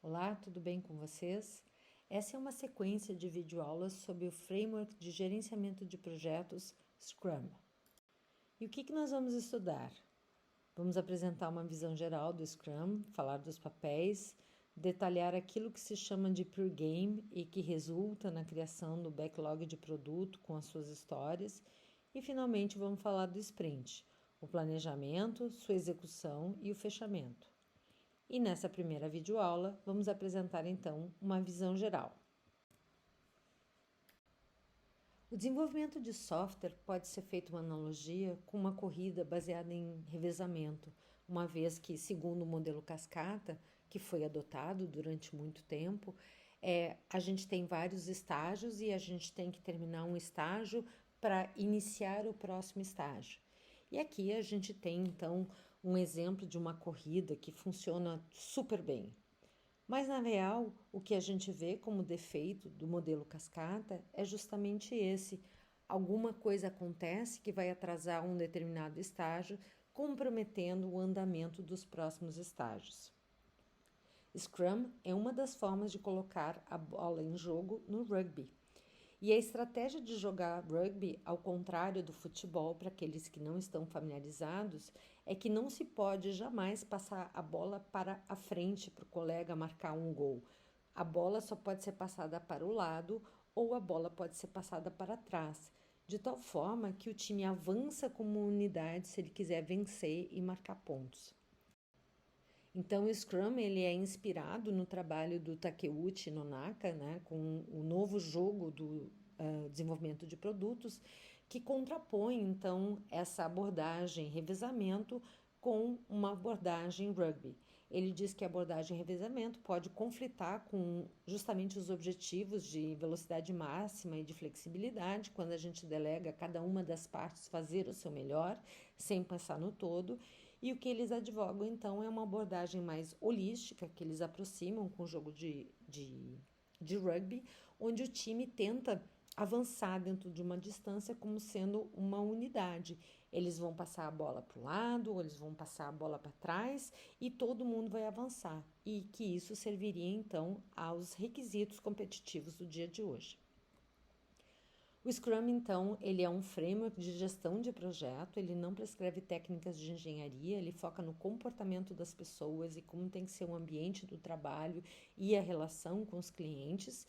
Olá, tudo bem com vocês? Essa é uma sequência de videoaulas sobre o Framework de Gerenciamento de Projetos Scrum. E o que nós vamos estudar? Vamos apresentar uma visão geral do Scrum, falar dos papéis, detalhar aquilo que se chama de pre-game e que resulta na criação do backlog de produto com as suas histórias. E finalmente vamos falar do sprint, o planejamento, sua execução e o fechamento. E nessa primeira videoaula, vamos apresentar então uma visão geral. O desenvolvimento de software pode ser feito uma analogia com uma corrida baseada em revezamento, uma vez que, segundo o modelo cascata, que foi adotado durante muito tempo, a gente tem vários estágios e a gente tem que terminar um estágio para iniciar o próximo estágio. E aqui a gente tem então um exemplo de uma corrida que funciona super bem. Mas na real, o que a gente vê como defeito do modelo cascata é justamente esse. Alguma coisa acontece que vai atrasar um determinado estágio, comprometendo o andamento dos próximos estágios. Scrum é uma das formas de colocar a bola em jogo no rugby. E a estratégia de jogar rugby, ao contrário do futebol, para aqueles que não estão familiarizados, é que não se pode jamais passar a bola para a frente para o colega marcar um gol. A bola só pode ser passada para o lado ou a bola pode ser passada para trás, de tal forma que o time avança como unidade se ele quiser vencer e marcar pontos. Então, o Scrum ele é inspirado no trabalho do Takeuchi Nonaka, né, com o novo jogo do desenvolvimento de produtos, que contrapõe, então, essa abordagem revezamento com uma abordagem rugby. Ele diz que a abordagem revezamento pode conflitar com justamente os objetivos de velocidade máxima e de flexibilidade, quando a gente delega a cada uma das partes fazer o seu melhor, sem pensar no todo. E o que eles advogam, então, é uma abordagem mais holística, que eles aproximam com o jogo de rugby, onde o time tenta avançar dentro de uma distância como sendo uma unidade. Eles vão passar a bola para o lado, ou eles vão passar a bola para trás e todo mundo vai avançar. E que isso serviria, então, aos requisitos competitivos do dia de hoje. O Scrum, então, ele é um framework de gestão de projeto, ele não prescreve técnicas de engenharia, ele foca no comportamento das pessoas e como tem que ser o ambiente do trabalho e a relação com os clientes.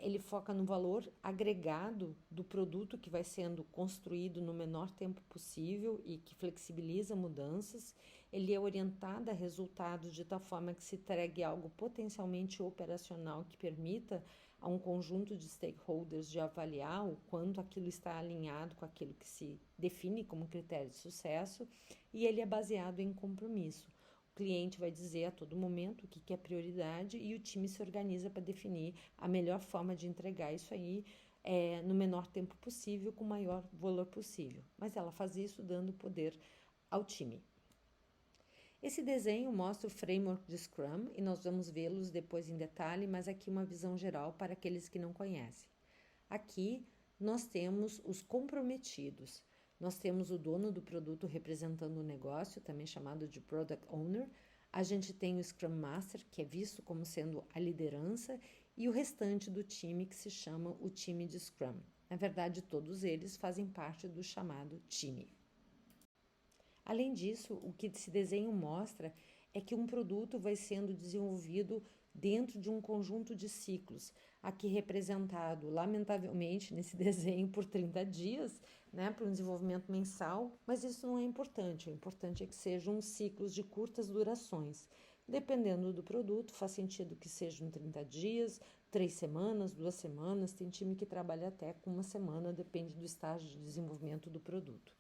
Ele foca no valor agregado do produto que vai sendo construído no menor tempo possível e que flexibiliza mudanças. Ele é orientado a resultados de tal forma que se entregue algo potencialmente operacional que permita a um conjunto de stakeholders de avaliar o quanto aquilo está alinhado com aquilo que se define como critério de sucesso, e ele é baseado em compromisso. O cliente vai dizer a todo momento o que é prioridade e o time se organiza para definir a melhor forma de entregar isso aí no menor tempo possível, com o maior valor possível. Mas ela faz isso dando poder ao time. Esse desenho mostra o framework de Scrum e nós vamos vê-los depois em detalhe, mas aqui uma visão geral para aqueles que não conhecem. Aqui nós temos os comprometidos. Nós temos o dono do produto representando o negócio, também chamado de Product Owner. A gente tem o Scrum Master, que é visto como sendo a liderança, e o restante do time, que se chama o time de Scrum. Na verdade, todos eles fazem parte do chamado time. Além disso, o que esse desenho mostra é que um produto vai sendo desenvolvido dentro de um conjunto de ciclos, aqui representado, lamentavelmente, nesse desenho por 30 dias, né, para um desenvolvimento mensal, mas isso não é importante. O importante é que sejam ciclos de curtas durações. Dependendo do produto, faz sentido que sejam 30 dias, 3 semanas, 2 semanas, tem time que trabalha até com 1 semana, depende do estágio de desenvolvimento do produto.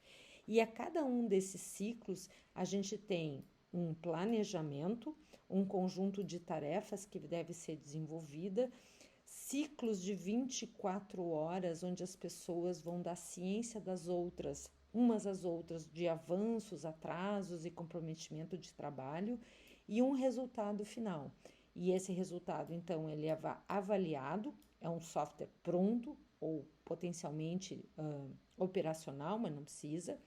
E a cada um desses ciclos, a gente tem um planejamento, um conjunto de tarefas que deve ser desenvolvida, ciclos de 24 horas, onde as pessoas vão dar ciência das outras, umas às outras, de avanços, atrasos e comprometimento de trabalho, e um resultado final. E esse resultado, então, ele é avaliado, é um software pronto ou potencialmente operacional, mas não precisa,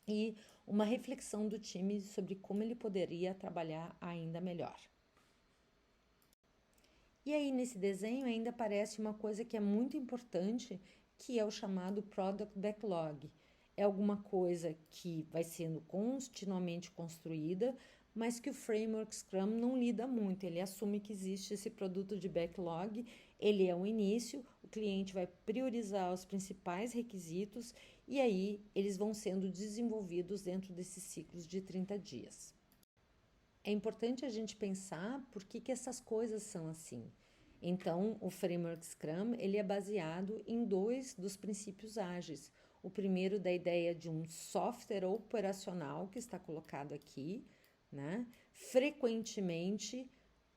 e uma reflexão do time sobre como ele poderia trabalhar ainda melhor. E aí, nesse desenho, ainda aparece uma coisa que é muito importante, que é o chamado Product Backlog. É alguma coisa que vai sendo continuamente construída, mas que o Framework Scrum não lida muito. Ele assume que existe esse produto de backlog, ele é o início, o cliente vai priorizar os principais requisitos e aí eles vão sendo desenvolvidos dentro desses ciclos de 30 dias. É importante a gente pensar por que essas coisas são assim. Então, o Framework Scrum ele é baseado em dois dos princípios ágeis. O primeiro da ideia de um software operacional que está colocado aqui, né? Frequentemente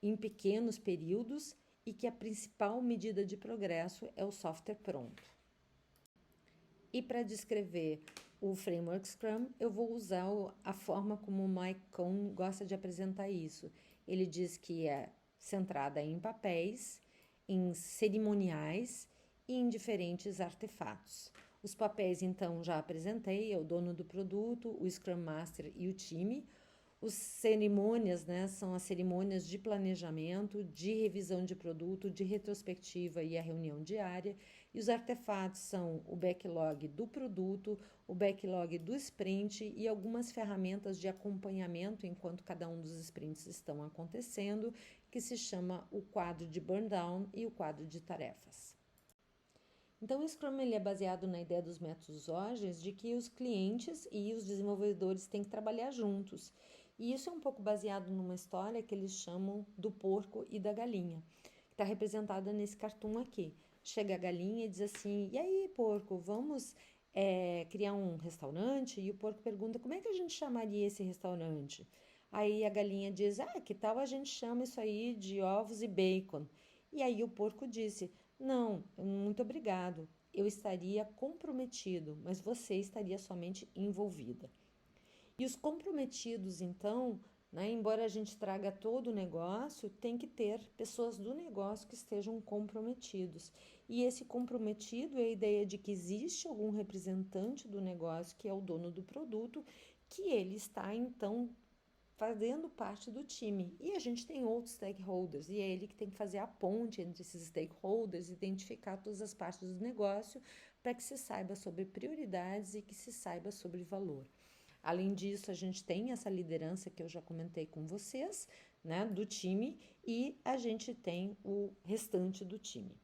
em pequenos períodos e que a principal medida de progresso é o software pronto. E para descrever o Framework Scrum, eu vou usar a forma como o Mike Cohn gosta de apresentar isso. Ele diz que é centrada em papéis, em cerimoniais e em diferentes artefatos. Os papéis, então, já apresentei, é o dono do produto, o Scrum Master e o time. Os cerimônias, né, são as cerimônias de planejamento, de revisão de produto, de retrospectiva e a reunião diária. E os artefatos são o backlog do produto, o backlog do sprint e algumas ferramentas de acompanhamento enquanto cada um dos sprints estão acontecendo, que se chama o quadro de burn down e o quadro de tarefas. Então, o Scrum ele é baseado na ideia dos métodos ágeis de que os clientes e os desenvolvedores têm que trabalhar juntos. E isso é um pouco baseado numa história que eles chamam do porco e da galinha, que está representada nesse cartoon aqui. Chega a galinha e diz assim: e aí, porco, vamos criar um restaurante? E o porco pergunta: como é que a gente chamaria esse restaurante? Aí a galinha diz: que tal a gente chama isso aí de ovos e bacon? E aí o porco disse: não, muito obrigado. Eu estaria comprometido, mas você estaria somente envolvida. E os comprometidos, então, né, embora a gente traga todo o negócio, tem que ter pessoas do negócio que estejam comprometidos. E esse comprometido é a ideia de que existe algum representante do negócio, que é o dono do produto, que ele está, então, fazendo parte do time. E a gente tem outros stakeholders, e é ele que tem que fazer a ponte entre esses stakeholders, identificar todas as partes do negócio para que se saiba sobre prioridades e que se saiba sobre valor. Além disso, a gente tem essa liderança que eu já comentei com vocês, né, do time, e a gente tem o restante do time.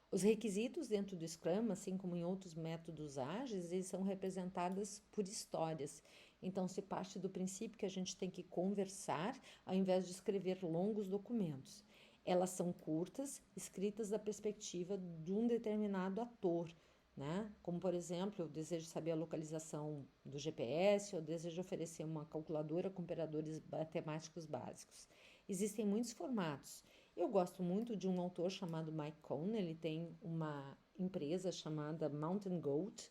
Os requisitos dentro do Scrum, assim como em outros métodos ágeis, eles são representados por histórias. Então, se parte do princípio que a gente tem que conversar ao invés de escrever longos documentos. Elas são curtas, escritas da perspectiva de um determinado ator, né? Como, por exemplo, eu desejo saber a localização do GPS, eu desejo oferecer uma calculadora com operadores matemáticos básicos. Existem muitos formatos. Eu gosto muito de um autor chamado Mike Cohn, ele tem uma empresa chamada Mountain Goat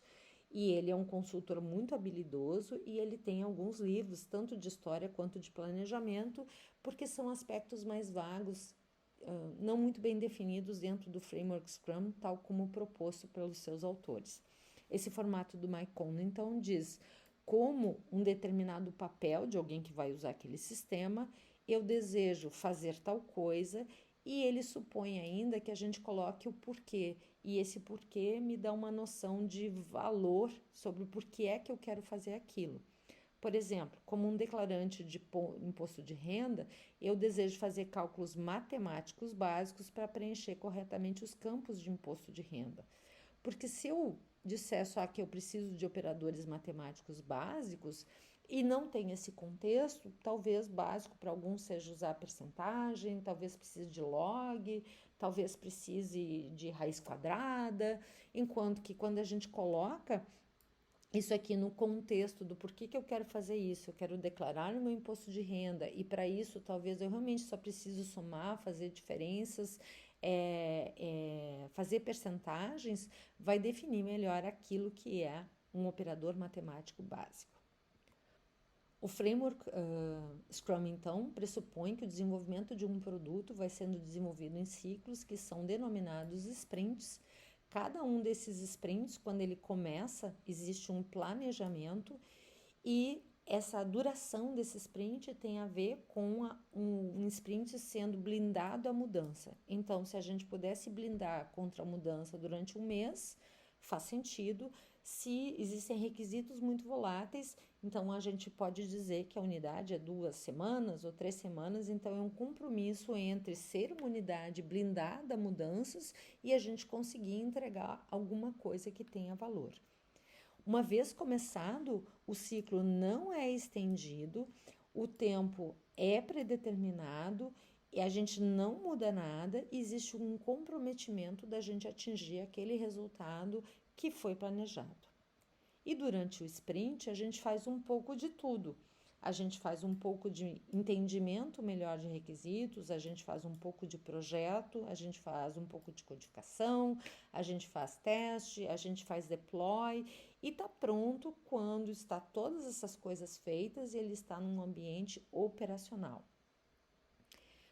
e ele é um consultor muito habilidoso e ele tem alguns livros, tanto de história quanto de planejamento, porque são aspectos mais vagos, não muito bem definidos dentro do framework Scrum, tal como proposto pelos seus autores. Esse formato do Mike Cohn, então, diz como um determinado papel de alguém que vai usar aquele sistema, eu desejo fazer tal coisa e ele supõe ainda que a gente coloque o porquê. E esse porquê me dá uma noção de valor sobre o porquê é que eu quero fazer aquilo. Por exemplo, como um declarante de imposto de renda, eu desejo fazer cálculos matemáticos básicos para preencher corretamente os campos de imposto de renda. Porque se eu disser só que eu preciso de operadores matemáticos básicos e não tem esse contexto, talvez básico para alguns seja usar percentagem, talvez precise de log, talvez precise de raiz quadrada, enquanto que quando a gente coloca isso aqui no contexto do porquê que eu quero fazer isso, eu quero declarar o meu imposto de renda e para isso talvez eu realmente só preciso somar, fazer diferenças, fazer percentagens, vai definir melhor aquilo que é um operador matemático básico. O framework Scrum, então, pressupõe que o desenvolvimento de um produto vai sendo desenvolvido em ciclos que são denominados sprints. Cada um desses sprints, quando ele começa, existe um planejamento e essa duração desse sprint tem a ver com um sprint sendo blindado à mudança. Então, se a gente pudesse blindar contra a mudança durante um mês, faz sentido. Se existem requisitos muito voláteis, então a gente pode dizer que a unidade é 2 semanas ou 3 semanas, então é um compromisso entre ser uma unidade blindada a mudanças e a gente conseguir entregar alguma coisa que tenha valor. Uma vez começado, o ciclo não é estendido, o tempo é predeterminado e a gente não muda nada, existe um comprometimento da gente atingir aquele resultado que foi planejado. E durante o sprint, a gente faz um pouco de tudo. A gente faz um pouco de entendimento melhor de requisitos, a gente faz um pouco de projeto, a gente faz um pouco de codificação, a gente faz teste, a gente faz deploy e está pronto quando está todas essas coisas feitas e ele está num ambiente operacional.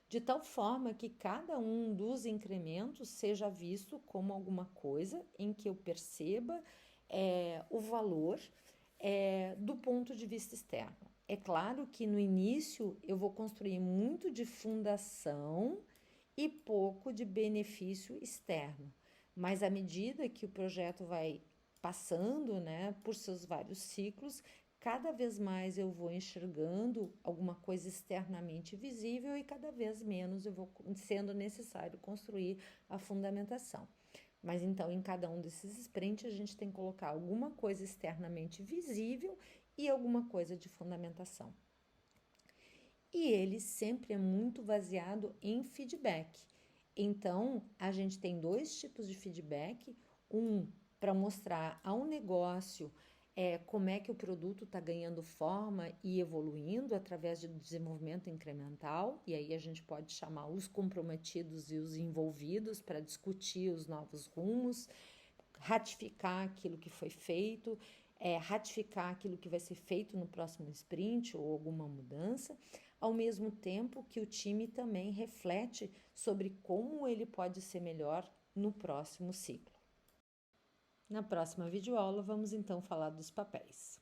De tal forma que cada um dos incrementos seja visto como alguma coisa em que eu perceba o valor do ponto de vista externo. É claro que no início eu vou construir muito de fundação e pouco de benefício externo, mas à medida que o projeto vai passando, por seus vários ciclos, cada vez mais eu vou enxergando alguma coisa externamente visível e cada vez menos eu vou sendo necessário construir a fundamentação. Mas então, em cada um desses sprints, a gente tem que colocar alguma coisa externamente visível e alguma coisa de fundamentação. E ele sempre é muito baseado em feedback. Então, a gente tem 2 tipos de feedback, um para mostrar ao negócio como é que o produto está ganhando forma e evoluindo através de desenvolvimento incremental, e aí a gente pode chamar os comprometidos e os envolvidos para discutir os novos rumos, ratificar aquilo que foi feito, ratificar aquilo que vai ser feito no próximo sprint ou alguma mudança, ao mesmo tempo que o time também reflete sobre como ele pode ser melhor no próximo ciclo. Na próxima videoaula, vamos então falar dos papéis.